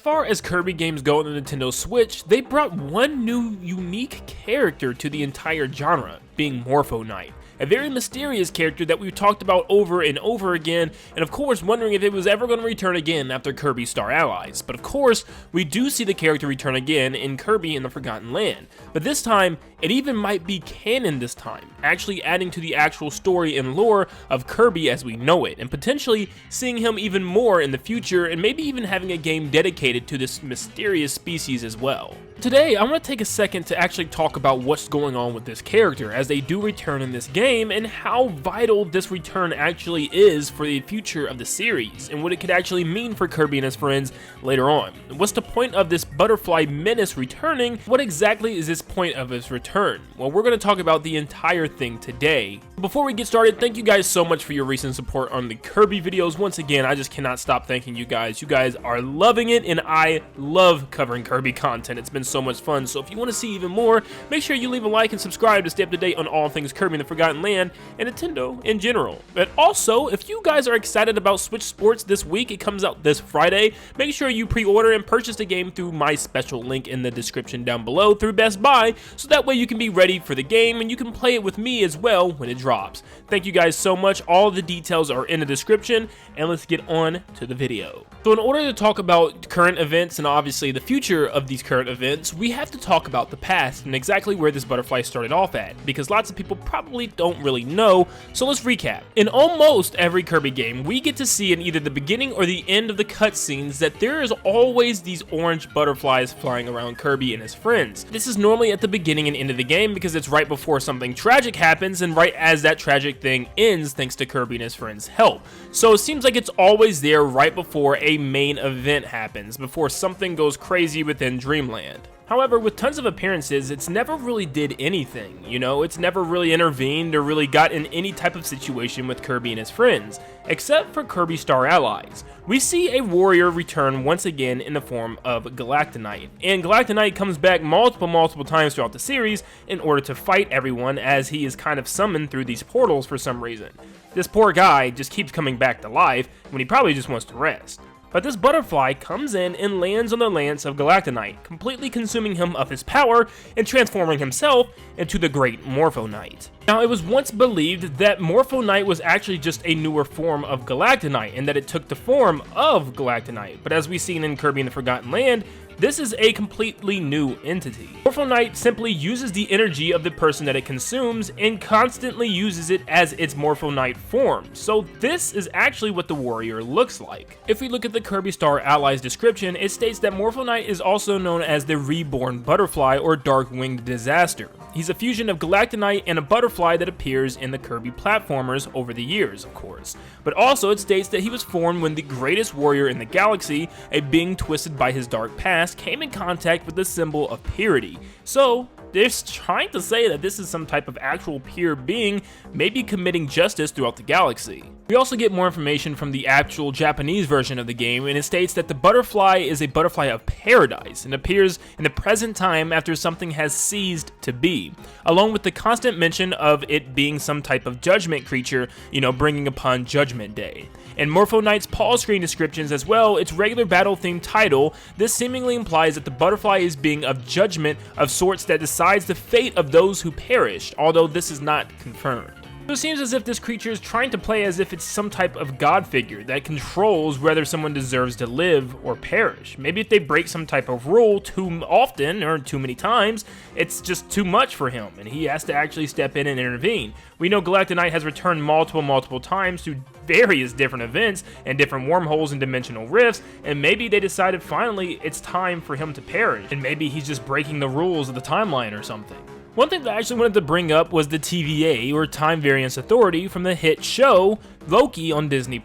far as Kirby games go on the Nintendo Switch, they brought one new unique character to the entire genre, being Morpho Knight. A very mysterious character that we've talked about over and over again, and of course wondering if it was ever going to return again after Kirby Star Allies. But of course, we do see the character return again in Kirby in the Forgotten Land. But this time, it even might be canon this time, actually adding to the actual story and lore of Kirby as we know it, and potentially seeing him even more in the future, and maybe even having a game dedicated to this mysterious species as well. Today, I want to take a second to actually talk about what's going on with this character as they do return in this game, and how vital this return actually is for the future of the series, and what it could actually mean for Kirby and his friends later on. What's the point of this butterfly menace returning? What exactly is this point of his return? Well, we're going to talk about the entire thing today. Before we get started, thank you guys so much for your recent support on the Kirby videos. Once again, I just cannot stop thanking you guys. You guys are loving it, and I love covering Kirby content. It's been so much fun, so if you want to see even more, make sure you leave a like and subscribe to stay up to date on all things Kirby in the Forgotten Land and Nintendo in general. But also, if you guys are excited about Switch Sports this week, it comes out this Friday, make sure you pre-order and purchase the game through my special link in the description down below through Best Buy, so that way you can be ready for the game and you can play it with me as well when it drops. Thank you guys so much. All the details are in the description, and let's get on to the video. So in order to talk about current events and obviously the future of these current events, we have to talk about the past and exactly where this butterfly started off at, because lots of people probably don't really know, so let's recap. In almost every Kirby game, we get to see in either the beginning or the end of the cutscenes that there is always these orange butterflies flying around Kirby and his friends. This is normally at the beginning and end of the game because it's right before something tragic happens and right as that tragic thing ends thanks to Kirby and his friends' help. So it seems like it's always there right before a main event happens, before something goes crazy within Dreamland. However, with tons of appearances, it's never really did anything, you know? It's never really intervened or really got in any type of situation with Kirby and his friends, except for Kirby Star Allies. We see a warrior return once again in the form of Galactonite, and Galactonite comes back multiple times throughout the series in order to fight everyone, as he is kind of summoned through these portals for some reason. This poor guy just keeps coming back to life when he probably just wants to rest. But this butterfly comes in and lands on the lance of Galactonite, completely consuming him of his power and transforming himself into the great Morpho Knight. Now, it was once believed that Morpho Knight was actually just a newer form of Galactonite and that it took the form of Galactonite, but as we've seen in Kirby in the Forgotten Land, this is a completely new entity. Morpho Knight simply uses the energy of the person that it consumes and constantly uses it as its Morpho Knight form. So this is actually what the warrior looks like. If we look at the Kirby Star Allies description, it states that Morpho Knight is also known as the Reborn Butterfly or Dark-Winged Disaster. He's a fusion of Galactonite and a butterfly that appears in the Kirby platformers over the years, of course. But also it states that he was formed when the greatest warrior in the galaxy, a being twisted by his dark past, came in contact with the symbol of purity. So they're trying to say that this is some type of actual pure being, maybe committing justice throughout the galaxy. We also get more information from the actual Japanese version of the game, and it states that the butterfly is a butterfly of paradise and appears in the present time after something has ceased to be, along with the constant mention of it being some type of judgment creature, you know, bringing upon Judgment Day. In Morpho Knight's pause screen descriptions as well, its regular battle-themed title, this seemingly implies that the butterfly is being of judgment of sorts that decides the fate of those who perished, although this is not confirmed. So it seems as if this creature is trying to play as if it's some type of god figure that controls whether someone deserves to live or perish. Maybe if they break some type of rule too often or too many times, it's just too much for him and he has to actually step in and intervene. We know Galactonite has returned multiple times through various different events and different wormholes and dimensional rifts, and maybe they decided finally it's time for him to perish, and maybe he's just breaking the rules of the timeline or something. One thing that I actually wanted to bring up was the TVA, or Time Variance Authority, from the hit show Loki on Disney+.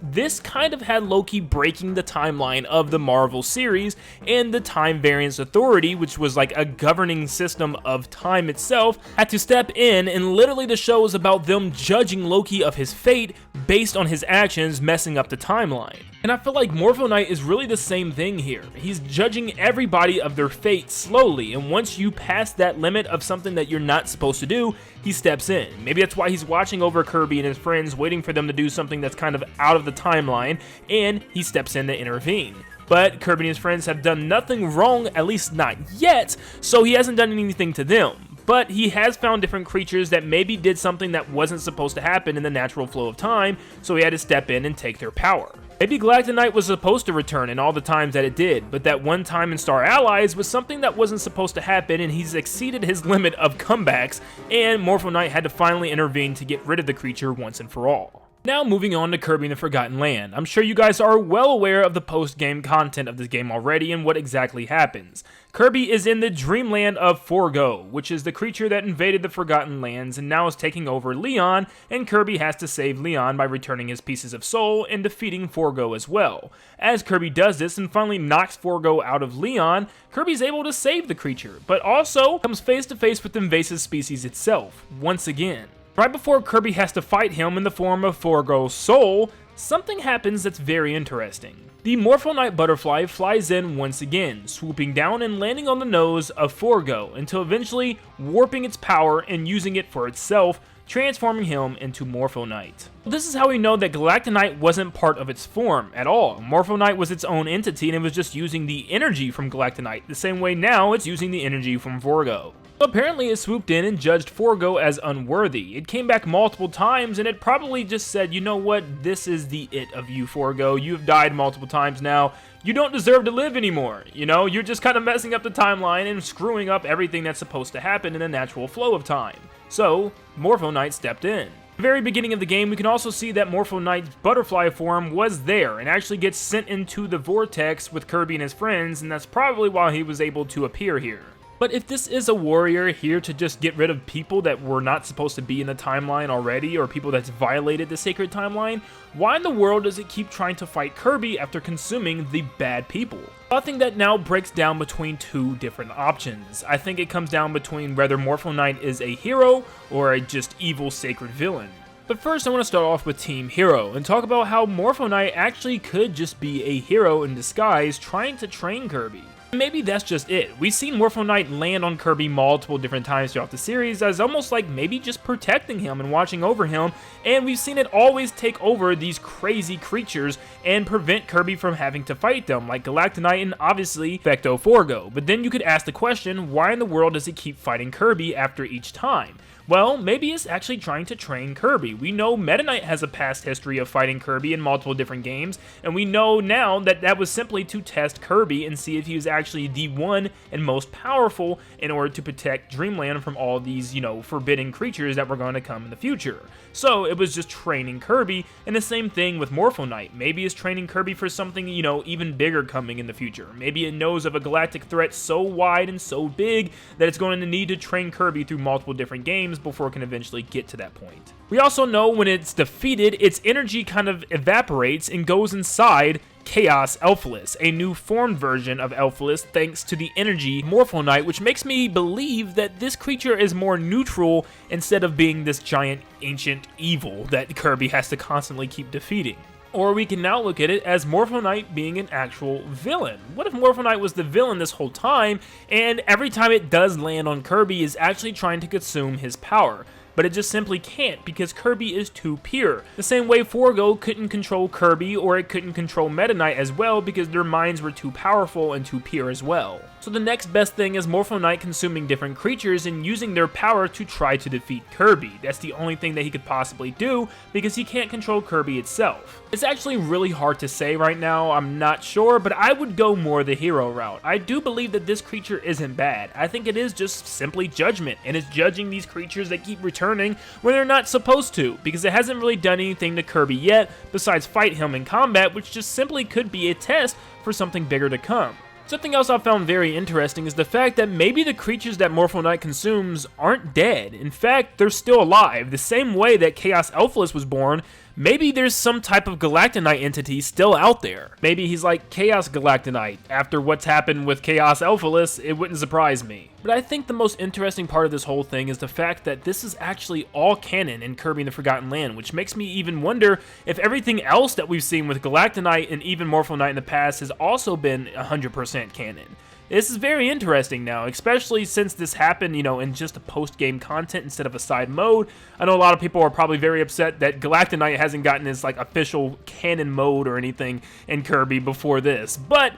This kind of had Loki breaking the timeline of the Marvel series, and the Time Variance Authority, which was like a governing system of time itself, had to step in, and literally the show was about them judging Loki of his fate based on his actions messing up the timeline. And I feel like Morpho Knight is really the same thing here. He's judging everybody of their fate slowly, and once you pass that limit of something that you're not supposed to do, he steps in. Maybe that's why he's watching over Kirby and his friends, waiting for them to do something that's kind of out of the timeline, and he steps in to intervene. But Kirby and his friends have done nothing wrong, at least not yet, so he hasn't done anything to them. But he has found different creatures that maybe did something that wasn't supposed to happen in the natural flow of time, so he had to step in and take their power. Maybe Galactic Knight was supposed to return in all the times that it did, but that one time in Star Allies was something that wasn't supposed to happen, and he's exceeded his limit of comebacks, and Morpho Knight had to finally intervene to get rid of the creature once and for all. Now moving on to Kirby and the Forgotten Land. I'm sure you guys are well aware of the post-game content of this game already and what exactly happens. Kirby is in the dreamland of Forgo, which is the creature that invaded the Forgotten Lands and now is taking over Leon, and Kirby has to save Leon by returning his pieces of soul and defeating Forgo as well. As Kirby does this and finally knocks Forgo out of Leon, Kirby's able to save the creature, but also comes face to face with the invasive species itself, once again. Right before Kirby has to fight him in the form of Forgo's soul, something happens that's very interesting. The Morpho Knight butterfly flies in once again, swooping down and landing on the nose of Forgo until eventually warping its power and using it for itself, transforming him into Morpho Knight. This is how we know that Galactic Knight wasn't part of its form at all. Morpho Knight was its own entity and it was just using the energy from Galactic Knight, the same way now it's using the energy from Forgo. Apparently it swooped in and judged Forgo as unworthy. It came back multiple times and it probably just said, you know what, this is the it of you, Forgo. You've died multiple times now. You don't deserve to live anymore. You know, you're just kind of messing up the timeline and screwing up everything that's supposed to happen in a natural flow of time. So, Morpho Knight stepped in. At the very beginning of the game, we can also see that Morpho Knight's butterfly form was there and actually gets sent into the vortex with Kirby and his friends, and that's probably why he was able to appear here. But if this is a warrior here to just get rid of people that were not supposed to be in the timeline already, or people that's violated the sacred timeline, why in the world does it keep trying to fight Kirby after consuming the bad people? I think that now breaks down between two different options. I think it comes down between whether Morpho Knight is a hero or a just evil sacred villain. But first I want to start off with Team Hero and talk about how Morpho Knight actually could just be a hero in disguise trying to train Kirby. Maybe that's just it. We've seen Morpho Knight land on Kirby multiple different times throughout the series as almost like maybe just protecting him and watching over him, and we've seen it always take over these crazy creatures and prevent Kirby from having to fight them, like Galactic Knight and obviously Fecto Forgo. But then you could ask the question, why in the world does he keep fighting Kirby after each time? Well, maybe it's actually trying to train Kirby. We know Meta Knight has a past history of fighting Kirby in multiple different games, and we know now that that was simply to test Kirby and see if he was actually the one and most powerful in order to protect Dreamland from all these, forbidden creatures that were going to come in the future. So it was just training Kirby, and the same thing with Morpho Knight. Maybe it's training Kirby for something, even bigger coming in the future. Maybe it knows of a galactic threat so wide and so big that it's going to need to train Kirby through multiple different games before it can eventually get to that point. We also know when it's defeated, its energy kind of evaporates and goes inside Chaos Elphalus, a new formed version of Elphalus thanks to the energy Morpho Knight, which makes me believe that this creature is more neutral instead of being this giant ancient evil that Kirby has to constantly keep defeating. Or we can now look at it as Morpho Knight being an actual villain. What if Morpho Knight was the villain this whole time, and every time it does land on Kirby is actually trying to consume his power? But it just simply can't because Kirby is too pure. The same way Forgo couldn't control Kirby, or it couldn't control Meta Knight as well because their minds were too powerful and too pure as well. So the next best thing is Morpho Knight consuming different creatures and using their power to try to defeat Kirby. That's the only thing that he could possibly do because he can't control Kirby itself. It's actually really hard to say right now, I'm not sure, but I would go more the hero route. I do believe that this creature isn't bad. I think it is just simply judgment, and it's judging these creatures that keep returning when they're not supposed to, because it hasn't really done anything to Kirby yet besides fight him in combat, which just simply could be a test for something bigger to come. Something else I found very interesting is the fact that maybe the creatures that Morpho Knight consumes aren't dead. In fact, they're still alive. The same way that Chaos Elphalus was born, maybe there's some type of Galactic Knight entity still out there. Maybe he's like Chaos Galactic Knight. After what's happened with Chaos Elphalus, it wouldn't surprise me. But I think the most interesting part of this whole thing is the fact that this is actually all canon in Kirby and the Forgotten Land, which makes me even wonder if everything else that we've seen with Galactic Knight and even Morpho Knight in the past has also been 100% canon. This is very interesting now, especially since this happened, you know, in just a post-game content instead of a side mode. I know a lot of people are probably very upset that Galactic Knight hasn't gotten his, like, official canon mode or anything in Kirby before this, but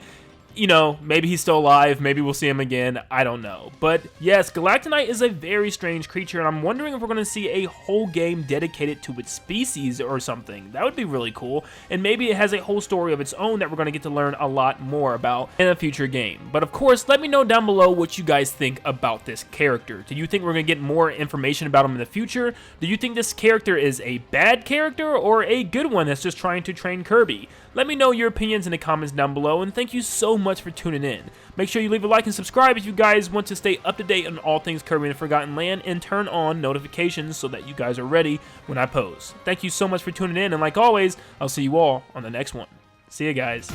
you know, maybe he's still alive, maybe we'll see him again, I don't know. But yes, Galactic Knight is a very strange creature, and I'm wondering if we're going to see a whole game dedicated to its species or something. That would be really cool, and maybe it has a whole story of its own that we're going to get to learn a lot more about in a future game. But of course, let me know down below what you guys think about this character. Do you think we're going to get more information about him in the future? Do you think this character is a bad character or a good one that's just trying to train Kirby? Let me know your opinions in the comments down below, and thank you so much for tuning in. Make sure you leave a like and subscribe if you guys want to stay up to date on all things Kirby and the Forgotten Land, and turn on notifications so that you guys are ready when I post. Thank you so much for tuning in, and like always, I'll see you all on the next one. See you guys.